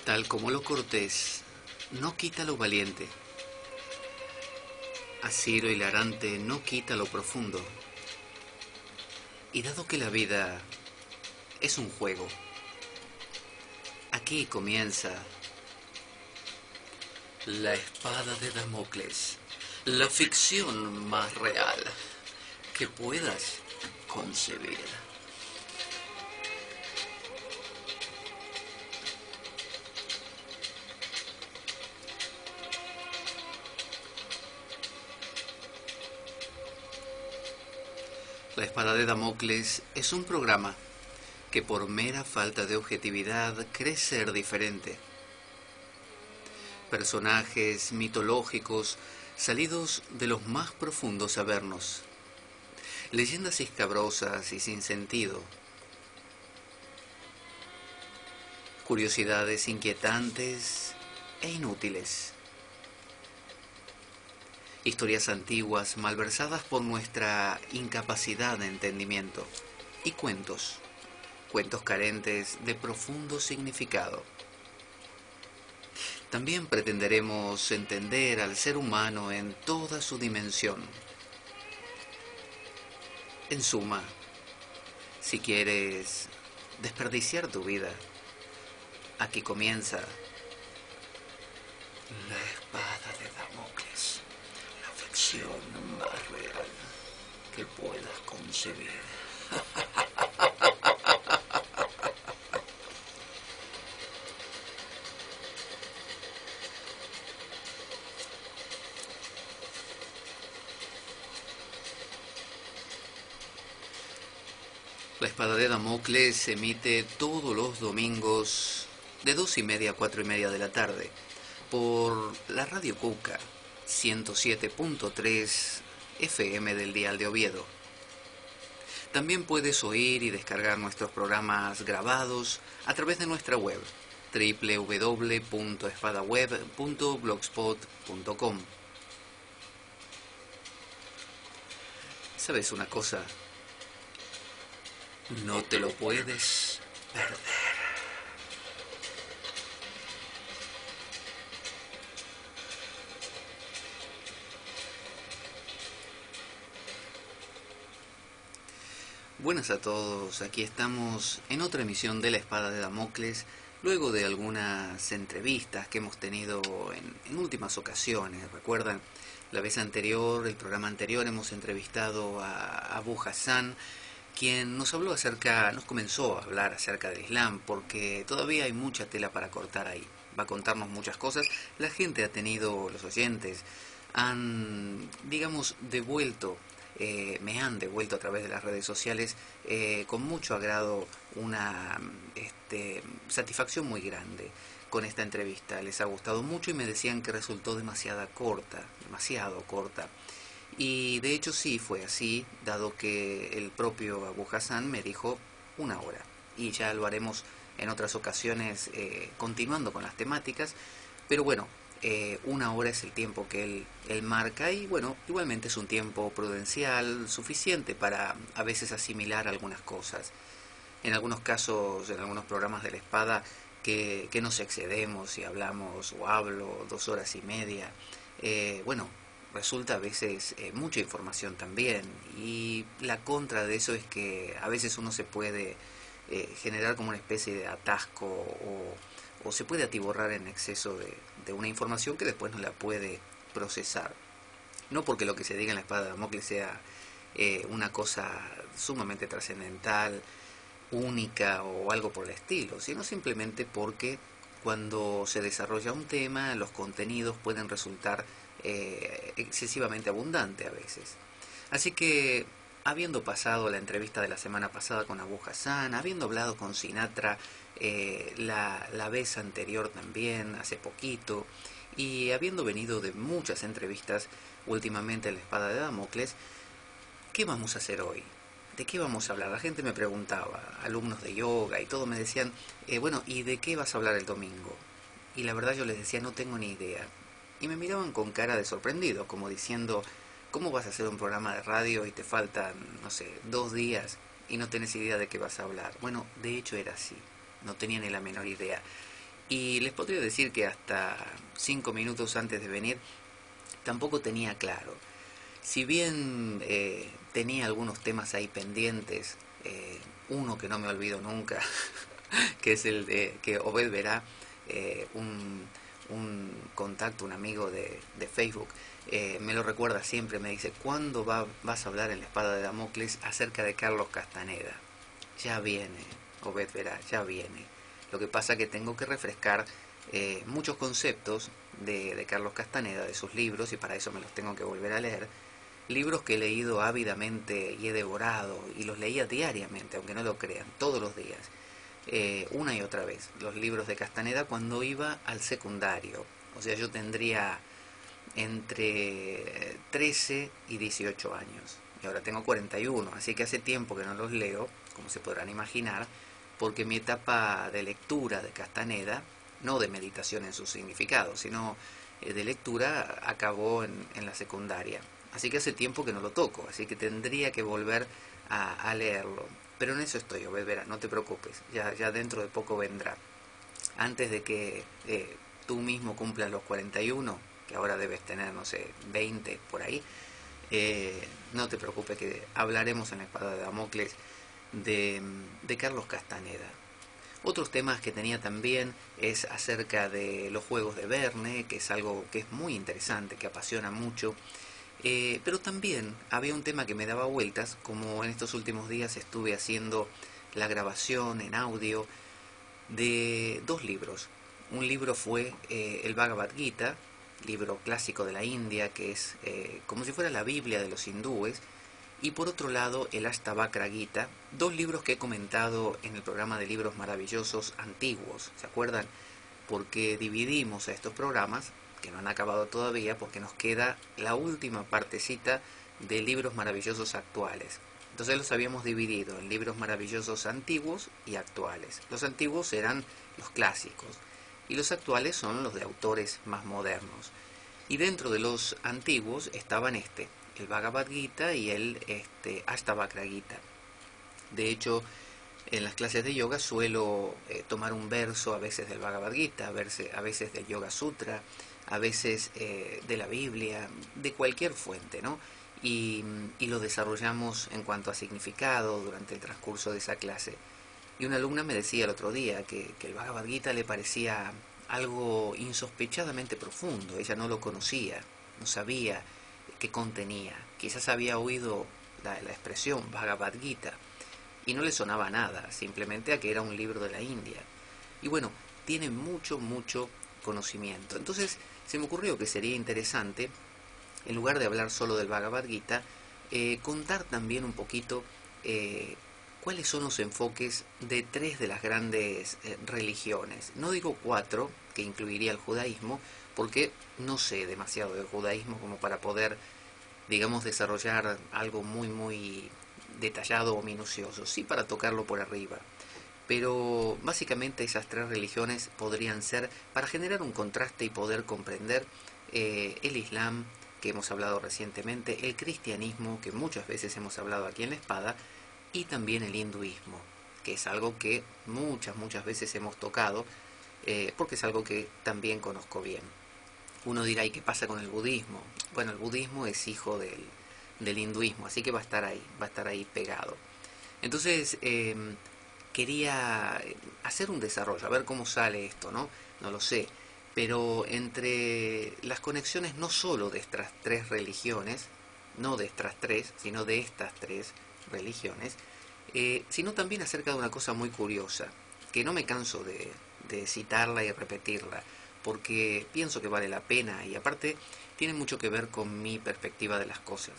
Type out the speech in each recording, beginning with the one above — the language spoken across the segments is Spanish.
Tal como lo cortés no quita lo valiente, así lo hilarante no quita lo profundo. Y dado que la vida es un juego, aquí comienza la espada de Damocles, la ficción más real que puedas concebir. La espada de Damocles es un programa que por mera falta de objetividad cree ser diferente. Personajes mitológicos salidos de los más profundos avernos. Leyendas escabrosas y sin sentido. Curiosidades inquietantes e inútiles. Historias antiguas malversadas por nuestra incapacidad de entendimiento. Y cuentos carentes de profundo significado. También pretenderemos entender al ser humano en toda su dimensión. En suma, si quieres desperdiciar tu vida, aquí comienza la espada de Damocles, la ficción más real que puedas concebir. La espada de Damocles se emite todos los domingos de 2:30 a 4:30 de la tarde por la Radio Cuca 107.3 FM del dial de Oviedo. También puedes oír y descargar nuestros programas grabados a través de nuestra web www.espadaweb.blogspot.com. ¿Sabes una cosa? No te lo puedes perder. Buenas a todos, aquí estamos en otra emisión de La Espada de Damocles, luego de algunas entrevistas que hemos tenido en últimas ocasiones. ¿Recuerdan? La vez anterior, el programa anterior, hemos entrevistado a Abu Hassan, quien nos comenzó a hablar acerca del Islam, porque todavía hay mucha tela para cortar ahí. Va a contarnos muchas cosas. La gente los oyentes, han, digamos, me han devuelto a través de las redes sociales con mucho agrado una satisfacción muy grande con esta entrevista. Les ha gustado mucho y me decían que resultó demasiado corta. Y de hecho sí fue así, dado que el propio Abu Hassan me dijo 1 hora. Y ya lo haremos en otras ocasiones continuando con las temáticas. Pero bueno, 1 hora es el tiempo que él marca y bueno, igualmente es un tiempo prudencial, suficiente para a veces asimilar algunas cosas. En algunos casos, en algunos programas de la espada, que nos excedemos y hablamos o hablo 2 horas y media. Bueno, resulta a veces mucha información también y la contra de eso es que a veces uno se puede generar como una especie de atasco o se puede atiborrar en exceso de una información que después no la puede procesar. No porque lo que se diga en la espada de Damocles sea una cosa sumamente trascendental, única o algo por el estilo, sino simplemente porque cuando se desarrolla un tema, los contenidos pueden resultar excesivamente abundantes a veces. Así que, habiendo pasado la entrevista de la semana pasada con Abu Hassan, habiendo hablado con Sinatra la vez anterior también, hace poquito, y habiendo venido de muchas entrevistas últimamente en la espada de Damocles, ¿qué vamos a hacer hoy? ¿De qué vamos a hablar? La gente me preguntaba, alumnos de yoga y todo me decían, bueno, ¿y de qué vas a hablar el domingo? Y la verdad yo les decía, no tengo ni idea. Y me miraban con cara de sorprendido, como diciendo, ¿cómo vas a hacer un programa de radio y te faltan, no sé, 2 días y no tenés idea de qué vas a hablar? Bueno, de hecho era así, no tenía ni la menor idea. Y les podría decir que hasta 5 minutos antes de venir tampoco tenía claro. Si bien tenía algunos temas ahí pendientes, uno que no me olvido nunca, que es el de que Obed verá, un contacto, un amigo de Facebook, me lo recuerda siempre, me dice, ¿cuándo vas a hablar en la espada de Damocles acerca de Carlos Castaneda? Ya viene, Obed verá, ya viene. Lo que pasa es que tengo que refrescar muchos conceptos de Carlos Castaneda, de sus libros, y para eso me los tengo que volver a leer. Libros que he leído ávidamente y he devorado, y los leía diariamente, aunque no lo crean, todos los días, una y otra vez, los libros de Castaneda cuando iba al secundario. O sea, yo tendría entre 13 y 18 años, y ahora tengo 41, así que hace tiempo que no los leo, como se podrán imaginar, porque mi etapa de lectura de Castaneda, no de meditación en su significado, sino de lectura, acabó en la secundaria. Así que hace tiempo que no lo toco, así que tendría que volver a leerlo. Pero en eso estoy, Obed, verá, no te preocupes, ya dentro de poco vendrá. Antes de que tú mismo cumplas los 41, que ahora debes tener, no sé, 20 por ahí, no te preocupes que hablaremos en la espada de Damocles de Carlos Castaneda. Otros temas que tenía también es acerca de los juegos de Verne, que es algo que es muy interesante, que apasiona mucho. Pero también había un tema que me daba vueltas, como en estos últimos días estuve haciendo la grabación en audio de 2 libros. Un libro fue el Bhagavad Gita, libro clásico de la India, que es como si fuera la Biblia de los hindúes, y por otro lado el Ashtavakra Gita, 2 libros que he comentado en el programa de libros maravillosos antiguos, ¿se acuerdan? Porque dividimos a estos programas, que no han acabado todavía, porque nos queda la última partecita de libros maravillosos actuales. Entonces los habíamos dividido en libros maravillosos antiguos y actuales. Los antiguos eran los clásicos y los actuales son los de autores más modernos. Y dentro de los antiguos estaban el Bhagavad Gita y el Ashtavakra Gita. De hecho, en las clases de yoga suelo tomar un verso a veces del Bhagavad Gita, a veces del Yoga Sutra, a veces de la Biblia, de cualquier fuente, ¿no? Y lo desarrollamos en cuanto a significado durante el transcurso de esa clase. Y una alumna me decía el otro día que el Bhagavad Gita le parecía algo insospechadamente profundo. Ella no lo conocía, no sabía qué contenía. Quizás había oído la expresión Bhagavad Gita y no le sonaba nada, simplemente a que era un libro de la India. Y bueno, tiene mucho, mucho conocimiento. Entonces se me ocurrió que sería interesante, en lugar de hablar solo del Bhagavad Gita, contar también un poquito cuáles son los enfoques de tres de las grandes religiones. No digo cuatro, que incluiría el judaísmo, porque no sé demasiado del judaísmo como para poder, digamos, desarrollar algo muy detallado o minucioso. Sí, para tocarlo por arriba. Pero básicamente esas tres religiones podrían ser para generar un contraste y poder comprender el Islam, que hemos hablado recientemente, el cristianismo, que muchas veces hemos hablado aquí en La Espada, y también el hinduismo, que es algo que muchas veces hemos tocado, porque es algo que también conozco bien. Uno dirá, ¿y qué pasa con el budismo? Bueno, el budismo es hijo del hinduismo, así que va a estar ahí pegado. Entonces, quería hacer un desarrollo, a ver cómo sale esto, ¿no? No lo sé. Pero entre las conexiones no solo de estas tres religiones, no de estas tres, sino de estas tres religiones, sino también acerca de una cosa muy curiosa, que no me canso de citarla y repetirla, porque pienso que vale la pena y aparte tiene mucho que ver con mi perspectiva de las cosas.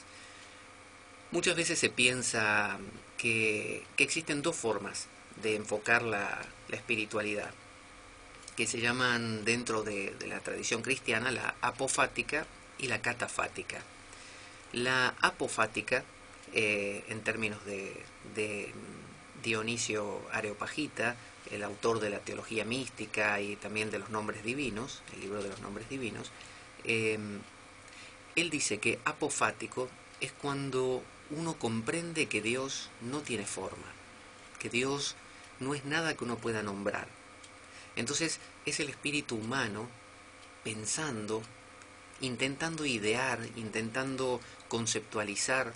Muchas veces se piensa que existen dos formas de enfocar la espiritualidad, que se llaman dentro de la tradición cristiana la apofática y la catafática. La apofática, en términos de Dionisio Areopagita, el autor de la teología mística y también de los nombres divinos, el libro de los nombres divinos, eh, él dice que apofático es cuando uno comprende que Dios no tiene forma, que Dios no es nada que uno pueda nombrar. Entonces es el espíritu humano pensando, intentando idear, intentando conceptualizar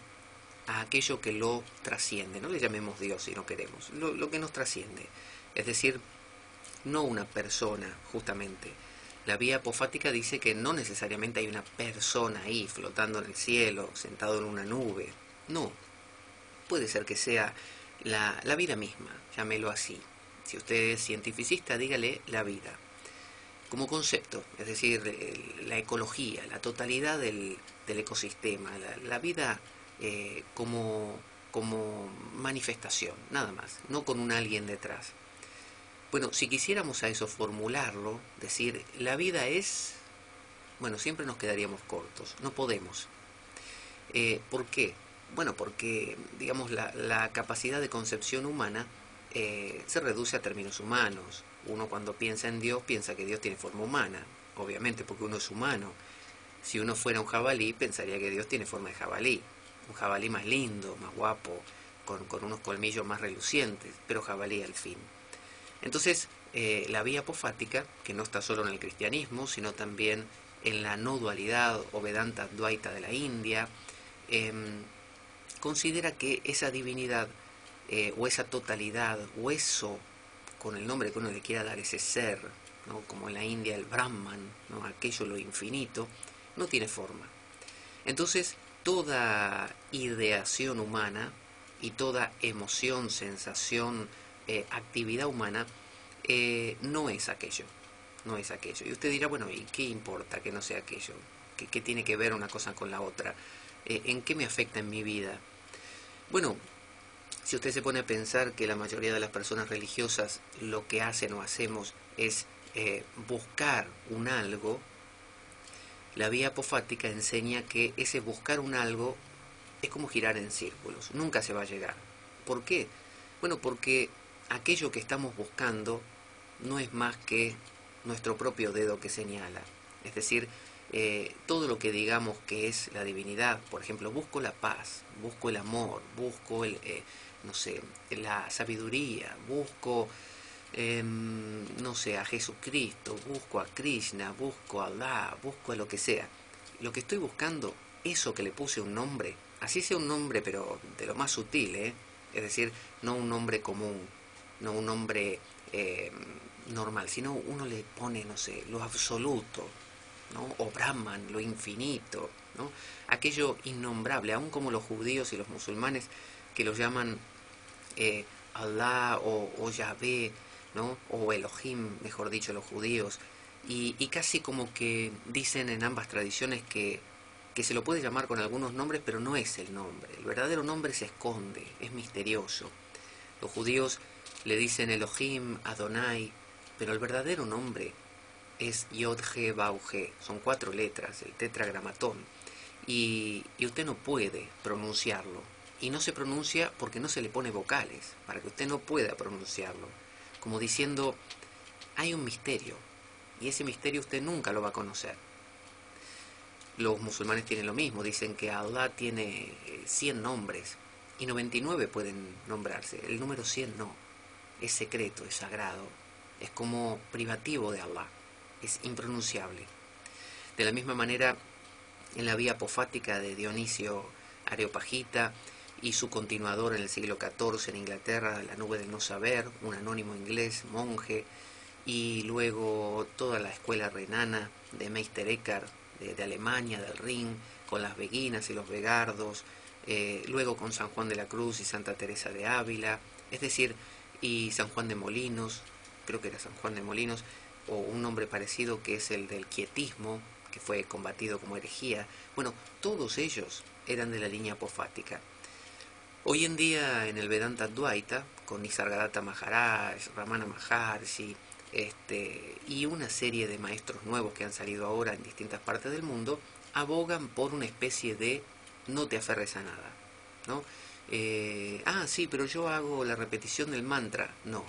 a aquello que lo trasciende. No le llamemos Dios si no queremos, lo que nos trasciende. Es decir, no una persona, justamente. La vía apofática dice que no necesariamente hay una persona ahí flotando en el cielo, sentado en una nube. No, puede ser que sea la vida misma, llámelo así. Si usted es cientificista, dígale la vida. Como concepto, es decir, la ecología, la totalidad del ecosistema, la vida como manifestación, nada más, no con un alguien detrás. Bueno, si quisiéramos a eso formularlo, decir, la vida es, bueno, siempre nos quedaríamos cortos, no podemos. ¿Por qué? Bueno, porque, digamos, la capacidad de concepción humana se reduce a términos humanos. Uno cuando piensa en Dios piensa que Dios tiene forma humana, obviamente porque uno es humano. Si uno fuera un jabalí, pensaría que Dios tiene forma de jabalí. Un jabalí más lindo, más guapo, con unos colmillos más relucientes, pero jabalí al fin. Entonces, la vía apofática, que no está solo en el cristianismo, sino también en la no dualidad o Vedanta Dvaita de la India, eh, considera que esa divinidad o esa totalidad o eso, con el nombre que uno le quiera dar, ese ser, ¿no? Como en la India el Brahman, ¿no? Aquello lo infinito, no tiene forma. Entonces, toda ideación humana y toda emoción, sensación, actividad humana no es aquello, no es aquello. Y usted dirá, bueno, ¿y qué importa que no sea aquello? ¿Qué tiene que ver una cosa con la otra? ¿En qué me afecta en mi vida? Bueno, si usted se pone a pensar que la mayoría de las personas religiosas lo que hacen o hacemos es buscar un algo, la vía apofática enseña que ese buscar un algo es como girar en círculos, nunca se va a llegar. ¿Por qué? Bueno, porque aquello que estamos buscando no es más que nuestro propio dedo que señala. Es decir, todo lo que digamos que es la divinidad, por ejemplo, busco la paz, busco el amor, busco no sé, la sabiduría, busco, no sé, a Jesucristo, busco a Krishna, busco a Allah, busco a lo que sea. Lo que estoy buscando, eso que le puse un nombre, así sea un nombre pero de lo más sutil, es decir, no un nombre común, no un nombre normal, sino uno le pone, no sé, lo absoluto, ¿no? O Brahman, lo infinito, ¿no? Aquello innombrable, aun como los judíos y los musulmanes que lo llaman Allah o Yahvé, ¿no? O Elohim, mejor dicho, los judíos, y casi como que dicen en ambas tradiciones que se lo puede llamar con algunos nombres, pero no es el nombre. El verdadero nombre se esconde, es misterioso. Los judíos le dicen Elohim, Adonai, pero el verdadero nombre es Yod-He-Vau-He. Son 4 letras, el tetragramatón. Y usted no puede pronunciarlo. Y no se pronuncia porque no se le pone vocales, para que usted no pueda pronunciarlo. Como diciendo, hay un misterio, y ese misterio usted nunca lo va a conocer. Los musulmanes tienen lo mismo, dicen que Allah tiene 100 nombres, y 99 pueden nombrarse. El número 100 no, es secreto, es sagrado, es como privativo de Allah, es impronunciable. De la misma manera, en la vía apofática de Dionisio Areopagita y su continuador en el siglo XIV en Inglaterra, la nube del no saber, un anónimo inglés, monje, y luego toda la escuela renana de Meister Eckhart de Alemania, del Rin, con las beguinas y los vegardos, luego con San Juan de la Cruz y Santa Teresa de Ávila, es decir, y San Juan de Molinos, creo que era San Juan de Molinos, o un nombre parecido que es el del quietismo, que fue combatido como herejía. Bueno, todos ellos eran de la línea apofática. Hoy en día en el Vedanta Advaita, con Nisargadatta Maharaj, Ramana Maharshi, y una serie de maestros nuevos que han salido ahora en distintas partes del mundo, abogan por una especie de no te aferres a nada, ¿no? Sí, pero yo hago la repetición del mantra. No,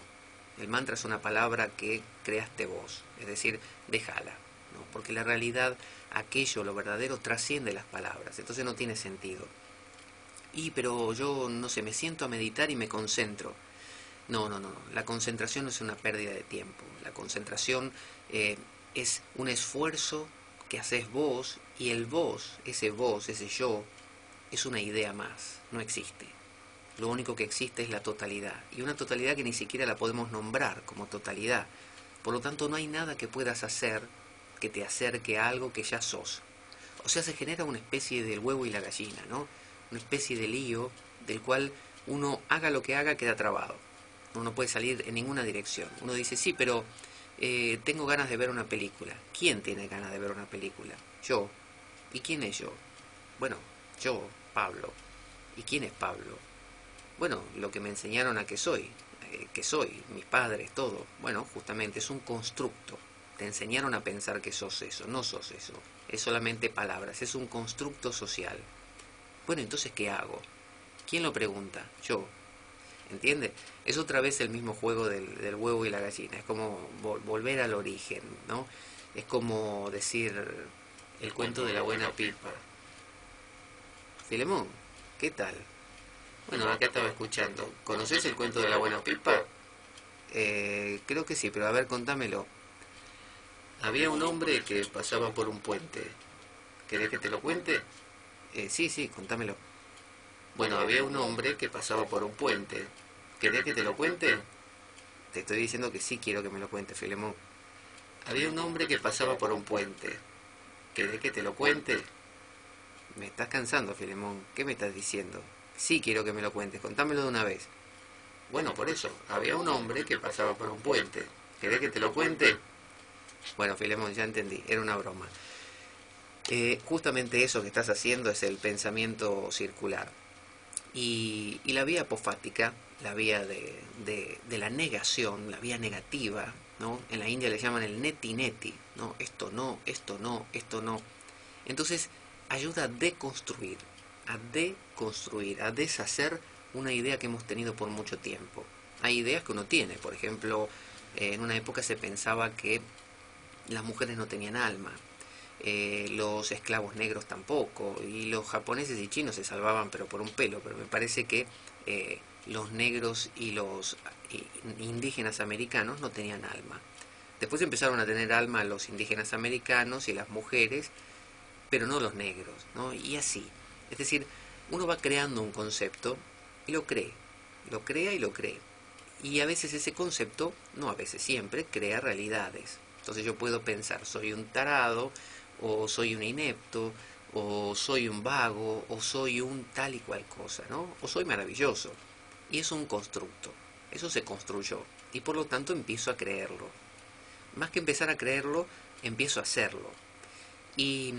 el mantra es una palabra que creaste vos, es decir, déjala, ¿no? Porque la realidad, aquello, lo verdadero, trasciende las palabras, entonces no tiene sentido. Pero yo, no sé, me siento a meditar y me concentro. No, la concentración no es una pérdida de tiempo. La concentración es un esfuerzo que haces vos, y el vos, ese yo, es una idea más, no existe. Lo único que existe es la totalidad, y una totalidad que ni siquiera la podemos nombrar como totalidad. Por lo tanto, no hay nada que puedas hacer que te acerque a algo que ya sos. O sea, se genera una especie del huevo y la gallina, ¿no? Una especie de lío del cual uno, haga lo que haga, queda trabado. Uno no puede salir en ninguna dirección. Uno dice, sí, pero tengo ganas de ver una película. ¿Quién tiene ganas de ver una película? Yo. ¿Y quién es yo? Bueno, yo, Pablo. ¿Y quién es Pablo? Bueno, lo que me enseñaron a que soy, mis padres, todo. Bueno, justamente es un constructo. Te enseñaron a pensar que sos eso, no sos eso. Es solamente palabras, es un constructo social. Bueno, entonces, ¿qué hago? ¿Quién lo pregunta? Yo. ¿Entiende? Es otra vez el mismo juego del huevo y la gallina. Es como volver al origen, ¿no? Es como decir el cuento de la buena pipa. Filemón, ¿qué tal? Bueno, acá estaba escuchando. ¿Conoces el cuento de la buena pipa? Creo que sí, pero a ver, contámelo. Había un hombre que pasaba por un puente. ¿Querés que te lo cuente? Sí, contámelo. Bueno, había un hombre que pasaba por un puente. ¿Querés que te lo cuente? Te estoy diciendo que sí quiero que me lo cuente, Filemón. Había un hombre que pasaba por un puente. ¿Querés que te lo cuente? Me estás cansando, Filemón. ¿Qué me estás diciendo? Sí quiero que me lo cuentes, contámelo de una vez. Bueno, por eso, había un hombre que pasaba por un puente. ¿Querés que te lo cuente? Bueno, Filemón, ya entendí, era una broma. Justamente eso que estás haciendo es el pensamiento circular. Y la vía apofática, la vía de la negación, la vía negativa, ¿no? En la India le llaman el neti neti, ¿no? Esto no, esto no, esto no. Entonces ayuda a deshacer una idea que hemos tenido por mucho tiempo. Hay ideas que uno tiene, por ejemplo, en una época se pensaba que las mujeres no tenían alma, los esclavos negros tampoco, y los japoneses y chinos se salvaban pero por un pelo, pero me parece que los negros y los indígenas americanos no tenían alma. Después empezaron a tener alma los indígenas americanos y las mujeres, pero no los negros, ¿no? Y así. Es decir, uno va creando un concepto y lo crea y lo cree. Y a veces ese concepto, no a veces, siempre, crea realidades. Entonces yo puedo pensar, soy un tarado, o soy un inepto, o soy un vago, o soy un tal y cual cosa, ¿no? O soy maravilloso. Y es un constructo. Eso se construyó. Y por lo tanto empiezo a creerlo. Más que empezar a creerlo, empiezo a hacerlo. Y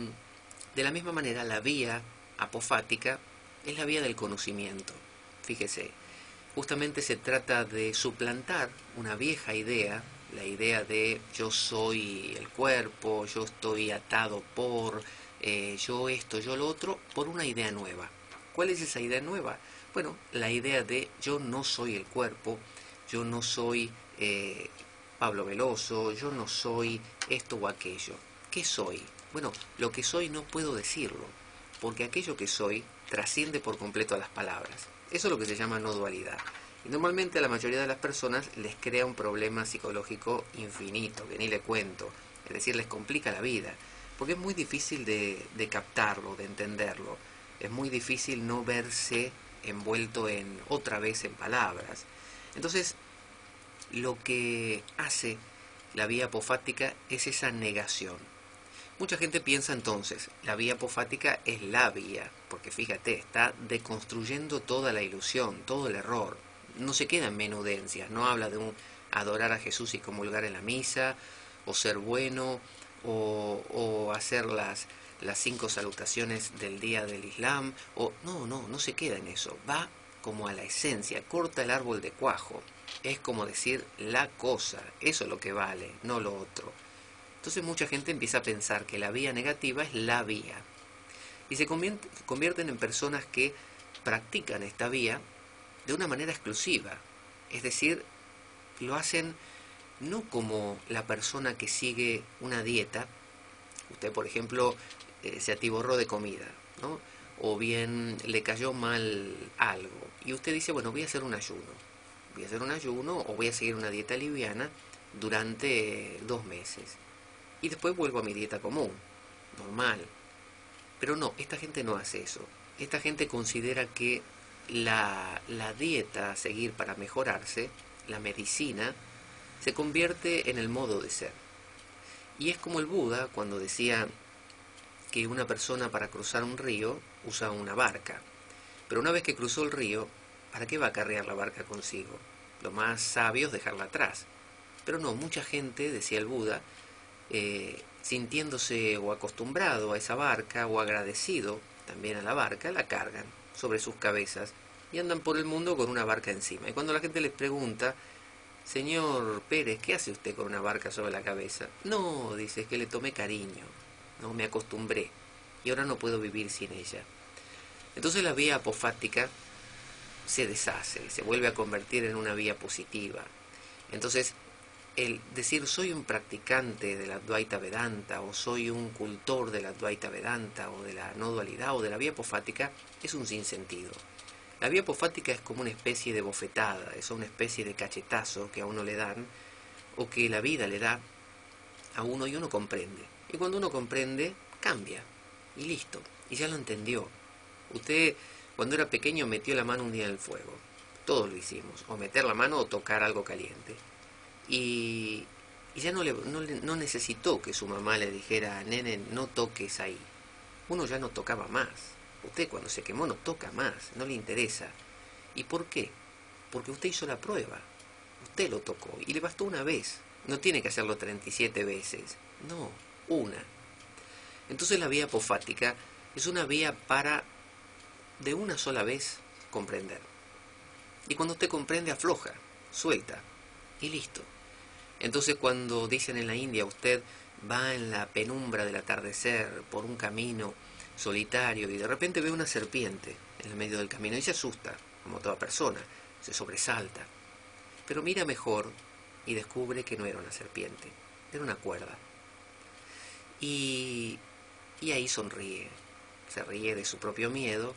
de la misma manera, la vía apofática es la vía del conocimiento. Fíjese, Justamente se trata de suplantar una vieja idea, la idea de yo soy el cuerpo, yo estoy atado por, yo esto, yo lo otro, por una idea nueva. ¿Cuál es esa idea nueva? Bueno, la idea de yo no soy el cuerpo, yo no soy Pablo Veloso, yo no soy esto o aquello. ¿Qué soy? Bueno, lo que soy no puedo decirlo, porque aquello que soy trasciende por completo a las palabras. Eso es lo que se llama no dualidad. Y normalmente a la mayoría de las personas les crea un problema psicológico infinito, que ni le cuento. Es decir, les complica la vida, porque es muy difícil de captarlo, de entenderlo. Es muy difícil no verse envuelto en otra vez en palabras. Entonces, lo que hace la vía apofática es esa negación. Mucha gente piensa entonces, la vía apofática es la vía, porque fíjate, está deconstruyendo toda la ilusión, todo el error. No se queda en menudencias, no habla de un adorar a Jesús y comulgar en la misa, o ser bueno, o hacer las 5 salutaciones del día del Islam, o no se queda en eso, va como a la esencia, corta el árbol de cuajo, es como decir la cosa, eso es lo que vale, no lo otro. Entonces mucha gente empieza a pensar que la vía negativa es la vía. Y se convierten en personas que practican esta vía de una manera exclusiva. Es decir, lo hacen no como la persona que sigue una dieta. Usted, por ejemplo, se atiborró de comida, ¿no? O bien le cayó mal algo. Y usted dice, bueno, voy a hacer un ayuno. Voy a hacer un ayuno o voy a seguir una dieta liviana durante 2 meses. Y después vuelvo a mi dieta común, normal. Pero no, esta gente no hace eso. Esta gente considera que la dieta a seguir para mejorarse, la medicina, se convierte en el modo de ser. Y es como el Buda cuando decía que una persona para cruzar un río usa una barca. Pero una vez que cruzó el río, ¿para qué va a carrear la barca consigo? Lo más sabio es dejarla atrás. Pero no, mucha gente, decía el Buda, sintiéndose o acostumbrado a esa barca o agradecido también a la barca, la cargan sobre sus cabezas y andan por el mundo con una barca encima. Y cuando la gente les pregunta, señor Pérez, ¿qué hace usted con una barca sobre la cabeza? No, dice, es que le tomé cariño, no me acostumbré y ahora no puedo vivir sin ella. Entonces la vía apofática se deshace, se vuelve a convertir en una vía positiva. Entonces, el decir soy un practicante de la Advaita Vedanta o soy un cultor de la Advaita Vedanta o de la no dualidad o de la vía apofática es un sinsentido. La vía apofática es como una especie de bofetada, es una especie de cachetazo que a uno le dan o que la vida le da a uno y uno comprende. Y cuando uno comprende, cambia y listo, y ya lo entendió. Usted cuando era pequeño metió la mano un día en el fuego, todos lo hicimos, o meter la mano o tocar algo caliente. Y ya no necesitó que su mamá le dijera, nene, no toques ahí. Uno ya no tocaba más. Usted cuando se quemó no toca más, no le interesa. ¿Y por qué? Porque usted hizo la prueba. Usted lo tocó y le bastó una vez. No tiene que hacerlo 37 veces. No, una. Entonces la vía apofática es una vía para de una sola vez comprender. Y cuando usted comprende, afloja, suelta y listo. Entonces cuando dicen en la India, usted va en la penumbra del atardecer por un camino solitario y de repente ve una serpiente en el medio del camino y se asusta, como toda persona, se sobresalta. Pero mira mejor y descubre que no era una serpiente, era una cuerda. Y ahí sonríe, se ríe de su propio miedo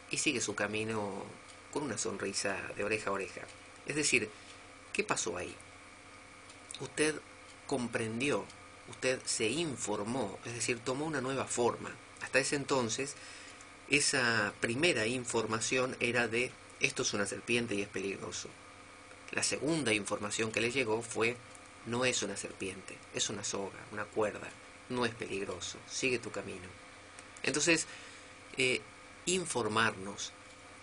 y sigue su camino con una sonrisa de oreja a oreja. Es decir, ¿qué pasó ahí? Usted comprendió, usted se informó, es decir, tomó una nueva forma. Hasta ese entonces, esa primera información era de esto es una serpiente y es peligroso. La segunda información que le llegó fue no es una serpiente, es una soga, una cuerda, no es peligroso, sigue tu camino. Entonces, informarnos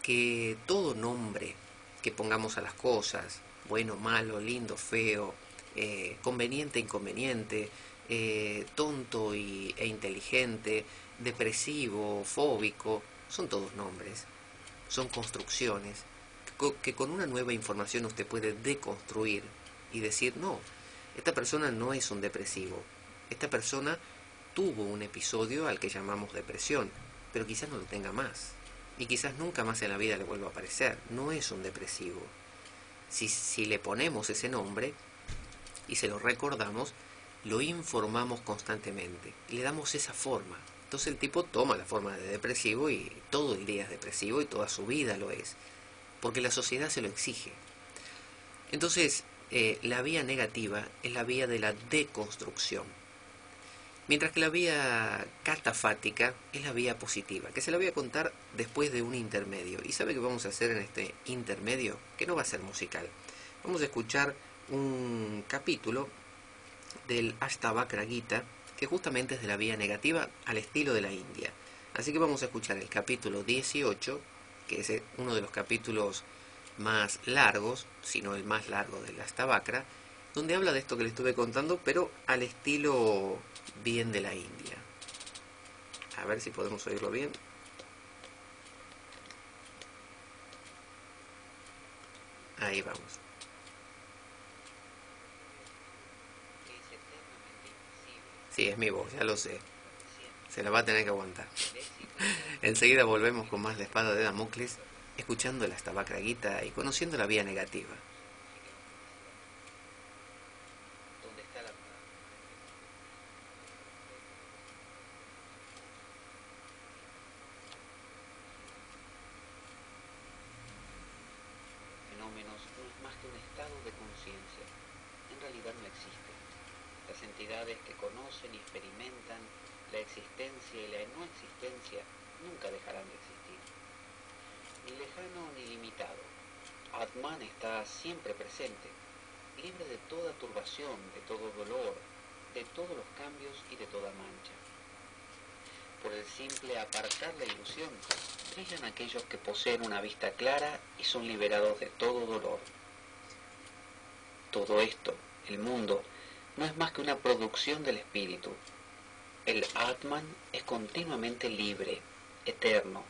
que todo nombre que pongamos a las cosas, bueno, malo, lindo, feo, conveniente, inconveniente, tonto e inteligente, depresivo, fóbico, son todos nombres, son construcciones que con una nueva información usted puede deconstruir y decir, no, esta persona no es un depresivo, esta persona tuvo un episodio al que llamamos depresión, pero quizás no lo tenga más, y quizás nunca más en la vida le vuelva a aparecer, no es un depresivo. Si le ponemos ese nombre y se lo recordamos, lo informamos constantemente, y le damos esa forma. Entonces el tipo toma la forma de depresivo y todo el día es depresivo y toda su vida lo es, porque la sociedad se lo exige. Entonces, la vía negativa es la vía de la deconstrucción, mientras que la vía catafática es la vía positiva, que se la voy a contar después de un intermedio. ¿Y sabe qué vamos a hacer en este intermedio? Que no va a ser musical. Vamos a escuchar un capítulo del Ashtavakra Gita, que justamente es de la vía negativa al estilo de la India. Así que vamos a escuchar el capítulo 18, que es uno de los capítulos más largos, si no el más largo del Ashtavakra, donde habla de esto que le estuve contando, pero al estilo bien de la India. A ver si podemos oírlo bien. Ahí vamos. Sí, es mi voz, ya lo sé. Se la va a tener que aguantar. Enseguida volvemos con más La Espada de Damocles, escuchando la Ashtavakra Gita y conociendo la vía negativa. Fenómenos no es más que un estado de conciencia. En realidad no existe. Las entidades que conocen y experimentan la existencia y la no existencia nunca dejarán de existir. Ni lejano ni limitado. Atman está siempre presente, libre de toda turbación, de todo dolor, de todos los cambios y de toda mancha. Por el simple apartar la ilusión, brillan aquellos que poseen una vista clara y son liberados de todo dolor. Todo esto, el mundo, no es más que una producción del espíritu. El Atman es continuamente libre, eterno,